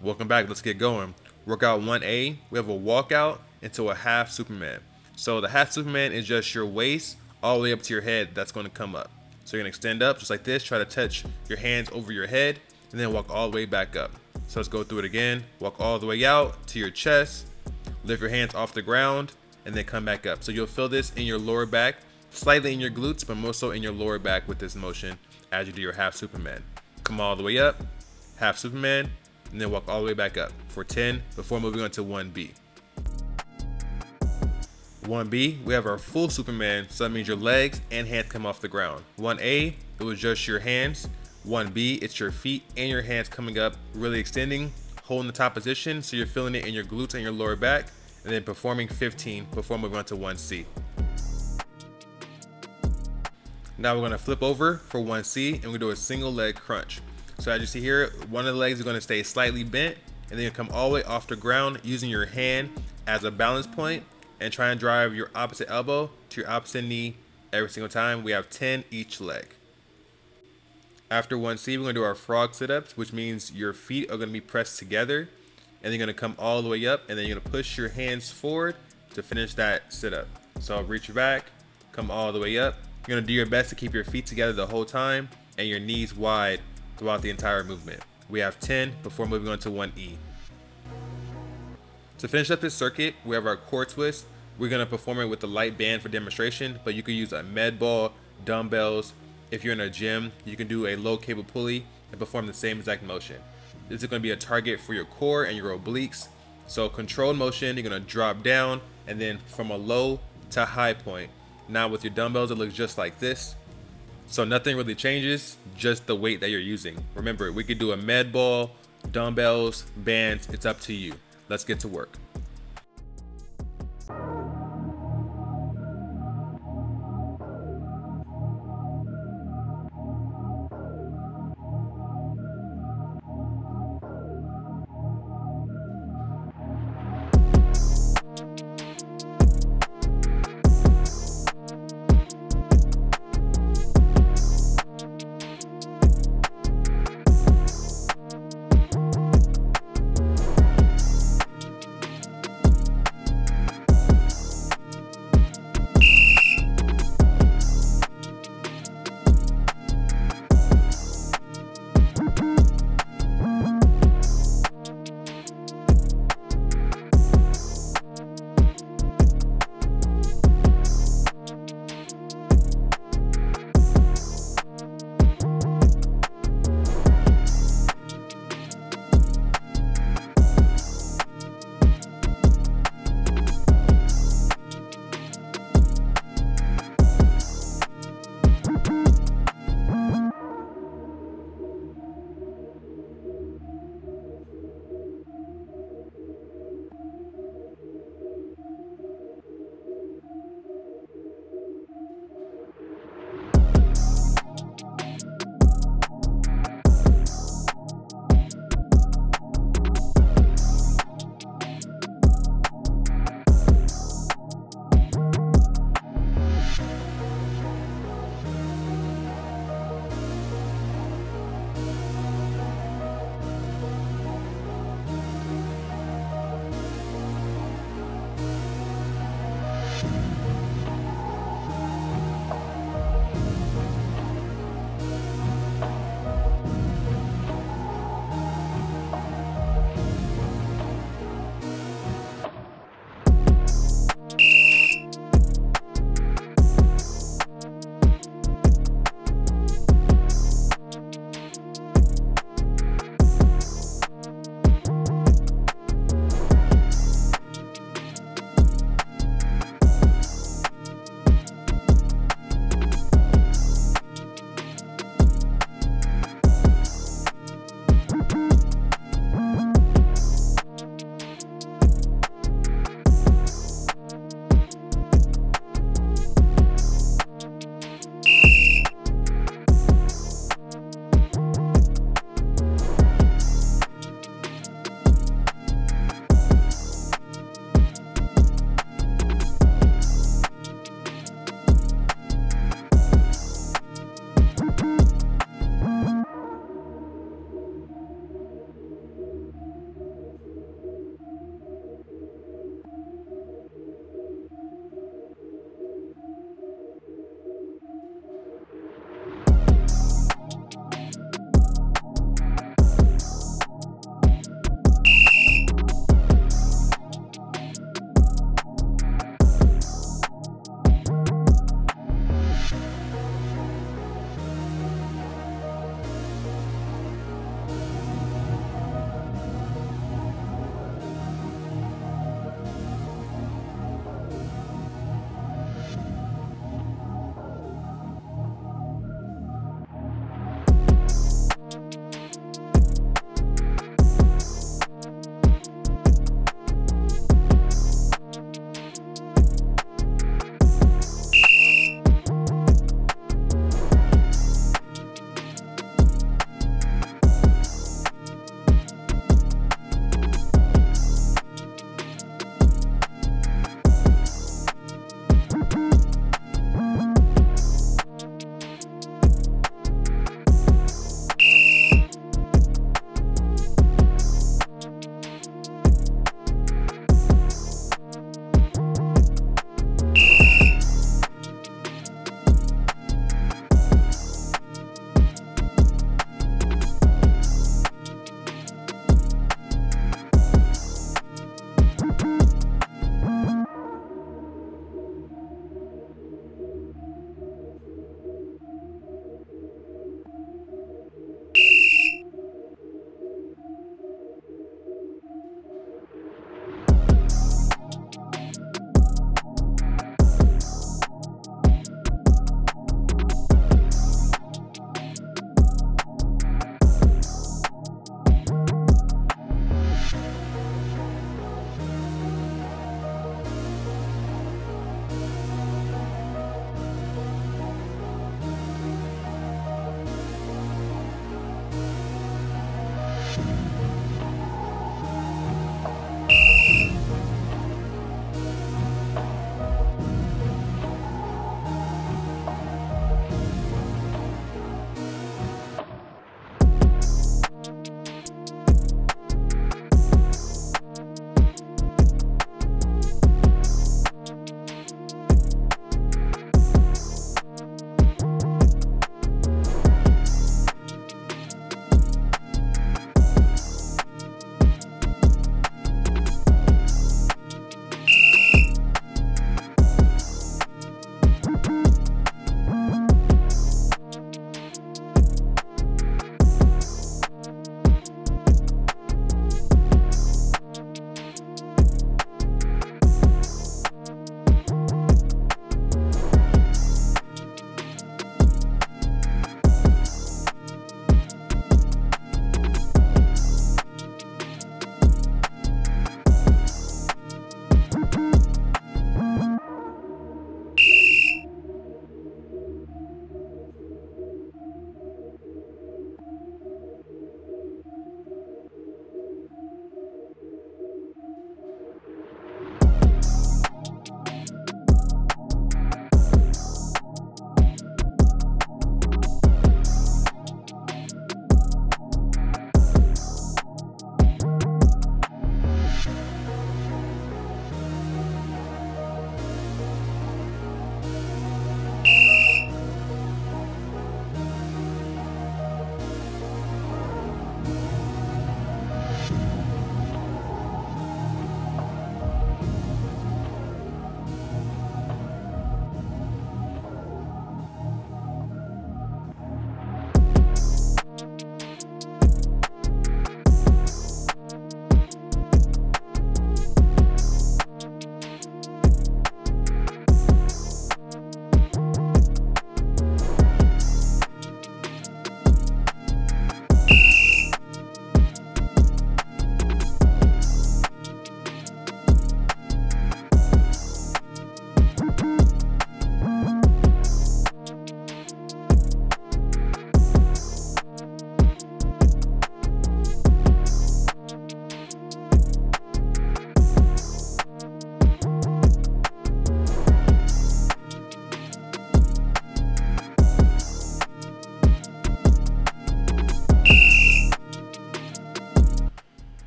Welcome back, let's get going. Workout 1A, we have a walkout into a half Superman. So the half Superman is just your waist all the way up to your head that's going to come up. So you're going to extend up just like this, try to touch your hands over your head, and then walk all the way back up. So let's go through it again. Walk all the way out to your chest, lift your hands off the ground, and then come back up. So you'll feel this in your lower back, slightly in your glutes, but more so in your lower back with this motion as you do your half Superman. Come all the way up, half Superman, and then walk all the way back up for 10 before moving on to 1B. 1B, we have our full Superman, so that means your legs and hands come off the ground. 1A, it was just your hands. 1B, it's your feet and your hands coming up, really extending, holding the top position, so you're feeling it in your glutes and your lower back, and then performing 15 before moving on to 1C. Now we're gonna flip over for 1C, and we do a single leg crunch. So as you see here, one of the legs is gonna stay slightly bent, and then you come all the way off the ground using your hand as a balance point, and try and drive your opposite elbow to your opposite knee every single time. We have 10 each leg. After 1C, we're gonna do our frog sit-ups, which means your feet are gonna be pressed together, and you're gonna come all the way up, and then you're gonna push your hands forward to finish that sit-up. So reach back, come all the way up. You're gonna do your best to keep your feet together the whole time and your knees wide throughout the entire movement. We have 10 before moving on to 1E. To finish up this circuit, we have our core twist. We're gonna perform it with the light band for demonstration, but you can use a med ball, dumbbells. If you're in a gym, you can do a low cable pulley and perform the same exact motion. This is gonna be a target for your core and your obliques. So controlled motion, you're gonna drop down and then from a low to high point. Now with your dumbbells, it looks just like this. So nothing really changes, just the weight that you're using. Remember, we could do a med ball, dumbbells, bands, it's up to you. Let's get to work.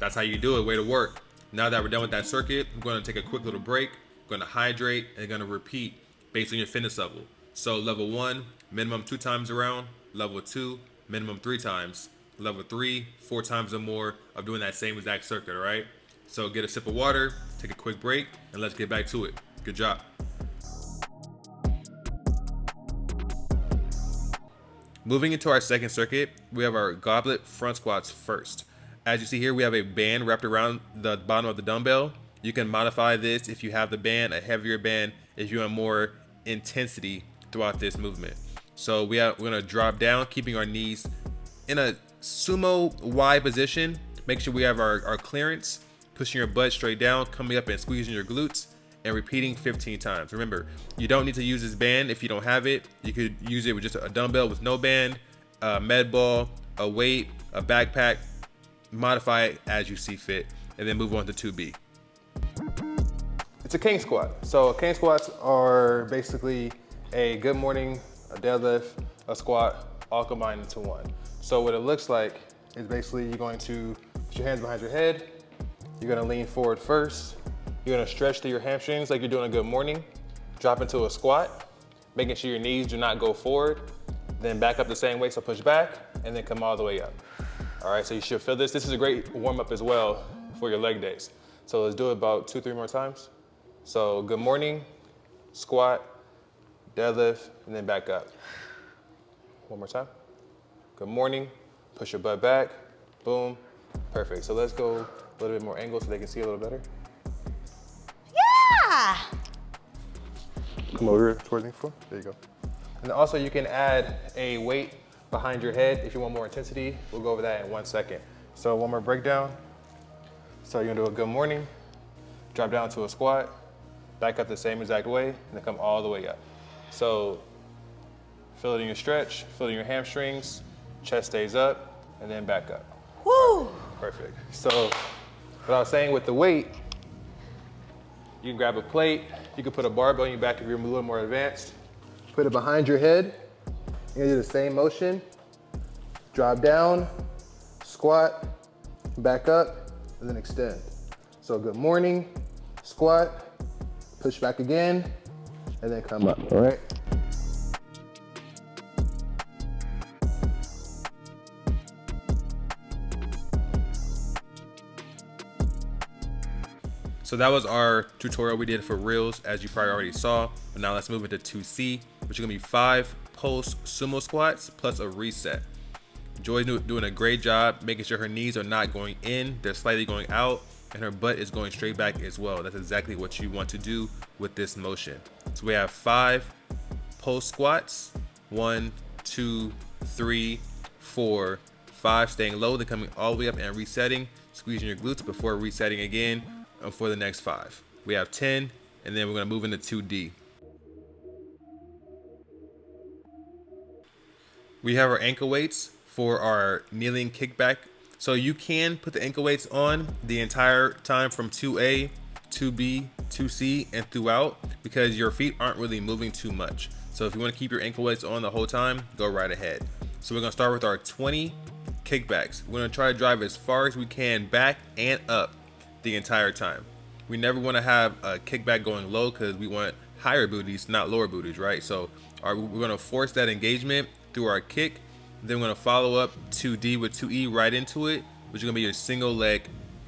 That's how you do it. Way to work. Now that we're done with that circuit, I'm going to take a quick little break. I'm going to hydrate and going to repeat based on your fitness level. So level 1, minimum 2 times around. Level 2, minimum 3 times. Level 3, 4 times or more of doing that same exact circuit, all right? So get a sip of water, take a quick break, and let's get back to it. Good job. Moving into our second circuit, we have our goblet front squats first. As you see here, we have a band wrapped around the bottom of the dumbbell. You can modify this if you have the band, a heavier band, if you want more intensity throughout this movement. So we're gonna drop down, keeping our knees in a sumo Y position. Make sure we have our clearance, pushing your butt straight down, coming up and squeezing your glutes, and repeating 15 times. Remember, you don't need to use this band if you don't have it. You could use it with just a dumbbell with no band, a med ball, a weight, a backpack. Modify it as you see fit, and then move on to 2B. It's a king squat. So king squats are basically a good morning, a deadlift, a squat, all combined into one. So what it looks like is basically you're going to put your hands behind your head. You're gonna lean forward first. You're gonna stretch through your hamstrings like you're doing a good morning. Drop into a squat, making sure your knees do not go forward. Then back up the same way, so push back, and then come all the way up. All right, so you should feel this. This is a great warm up as well for your leg days. So let's do it about 2-3 more times. So good morning, squat, deadlift, and then back up. One more time. Good morning, push your butt back, boom, perfect. So let's go a little bit more angle so they can see a little better. Yeah! Come over towards me, there you go. And also you can add a weight behind your head if you want more intensity. We'll go over that in 1 second. So one more breakdown. So you're gonna do a good morning, drop down to a squat, back up the same exact way, and then come all the way up. So feel it in your stretch, feel it in your hamstrings, chest stays up, and then back up. Woo! Perfect. So what I was saying with the weight, you can grab a plate, you can put a barbell on your back if you're a little more advanced. Put it behind your head. You're gonna do the same motion. Drop down, squat, back up, and then extend. So good morning, squat, push back again, and then come up, all right? So that was our tutorial we did for reels, as you probably already saw. But now let's move into 2C, which is gonna be 5 post sumo squats plus a reset. Joy's doing a great job making sure her knees are not going in, they're slightly going out, and her butt is going straight back as well. That's exactly what you want to do with this motion. So we have 5 post squats, 1, 2, 3, 4, 5, staying low, then coming all the way up and resetting, squeezing your glutes before resetting again for the next 5. We have 10, and then we're gonna move into 2D. We have our ankle weights for our kneeling kickback. So you can put the ankle weights on the entire time from 2A, 2B, 2C, and throughout, because your feet aren't really moving too much. So if you want to keep your ankle weights on the whole time, go right ahead. So we're gonna start with our 20 kickbacks. We're gonna try to drive as far as we can back and up the entire time. We never want to have a kickback going low because we want higher booties, not lower booties, right? So we're going to force that engagement through our kick. Then we're going to follow up 2D with 2E right into it, which is going to be your single leg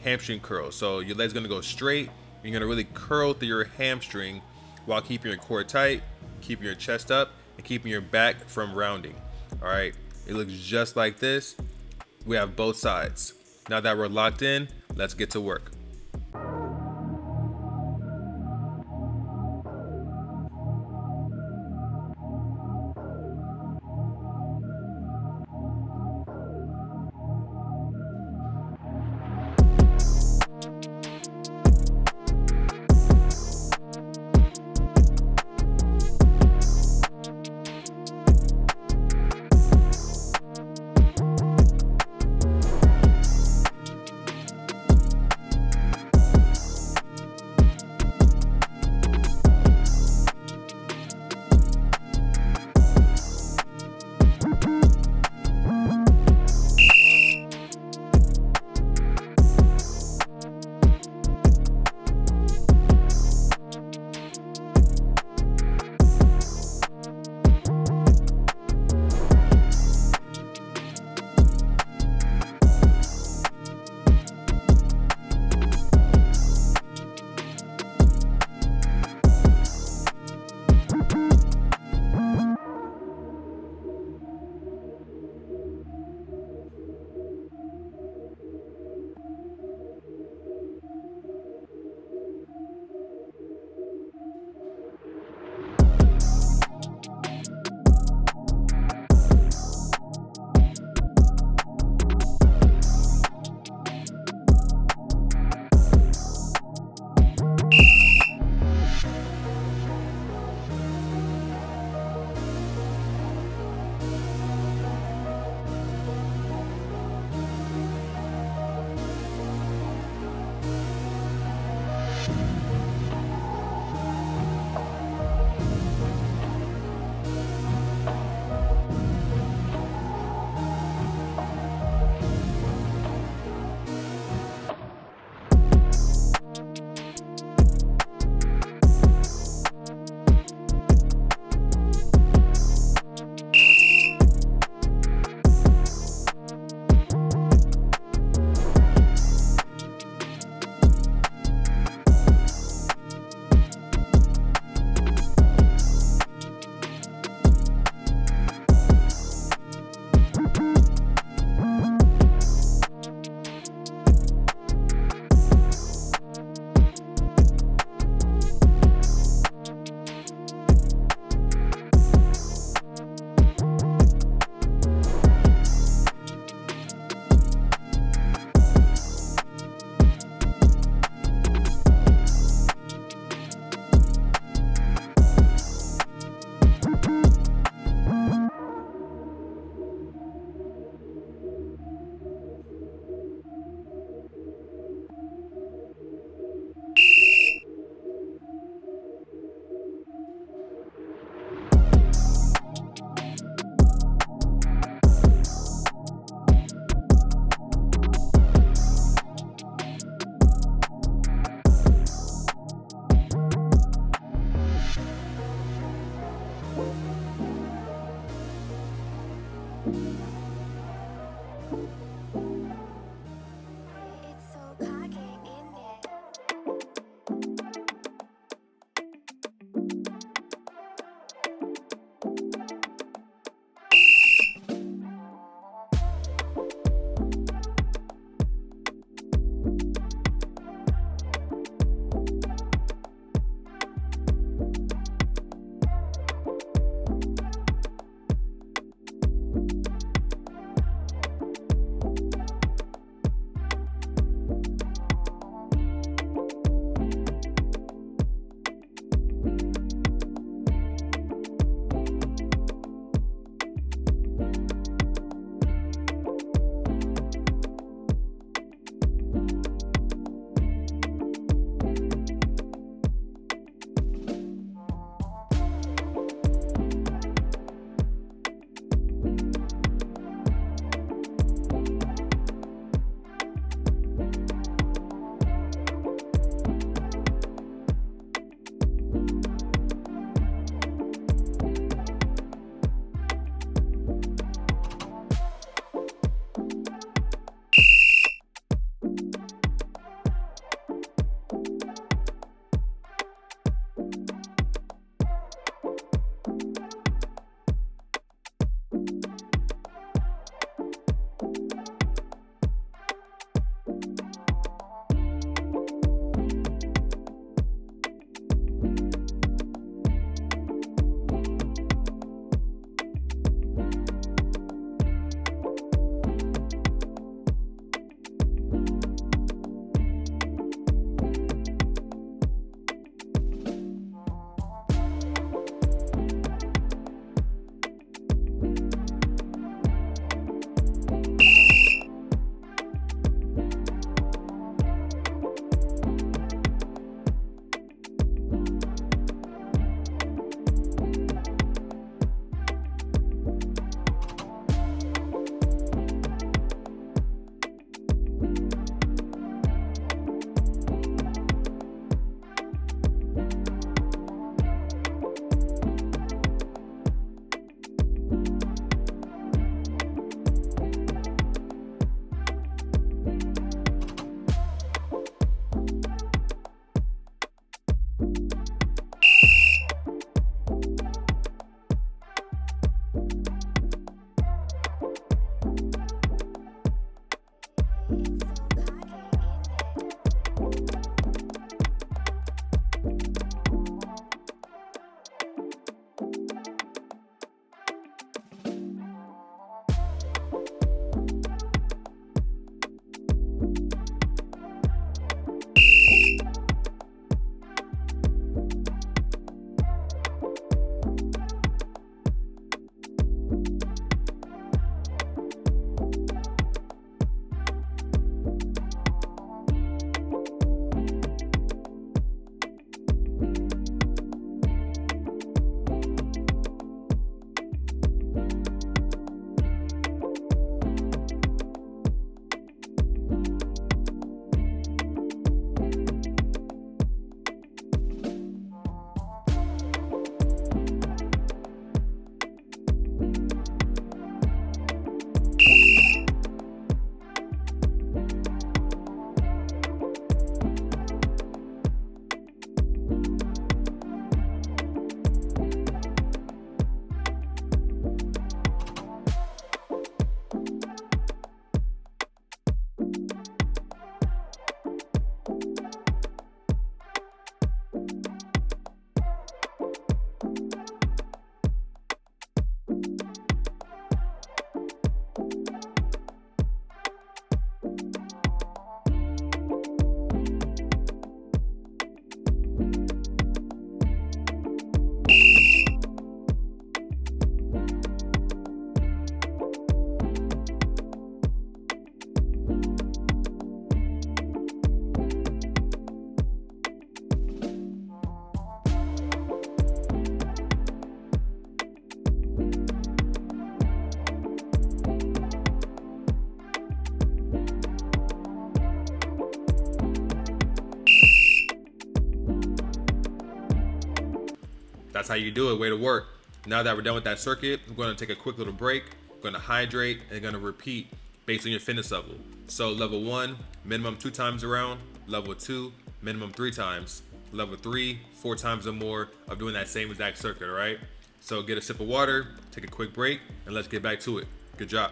hamstring curl. So your leg's going to go straight. You're going to really curl through your hamstring while keeping your core tight, keeping your chest up, and keeping your back from rounding. All right, it looks just like this. We have both sides. Now that we're locked in, let's get to work. It's so cocky in it. That's how you do it. Way to work. Now that we're done with that circuit, I'm going to take a quick little break. I'm going to hydrate and going to repeat based on your fitness level. So level 1, minimum 2 times a round. Level 2, minimum 3 times. Level 3, 4 times or more of doing that same exact circuit, all right? So get a sip of water, take a quick break, and let's get back to it. Good job.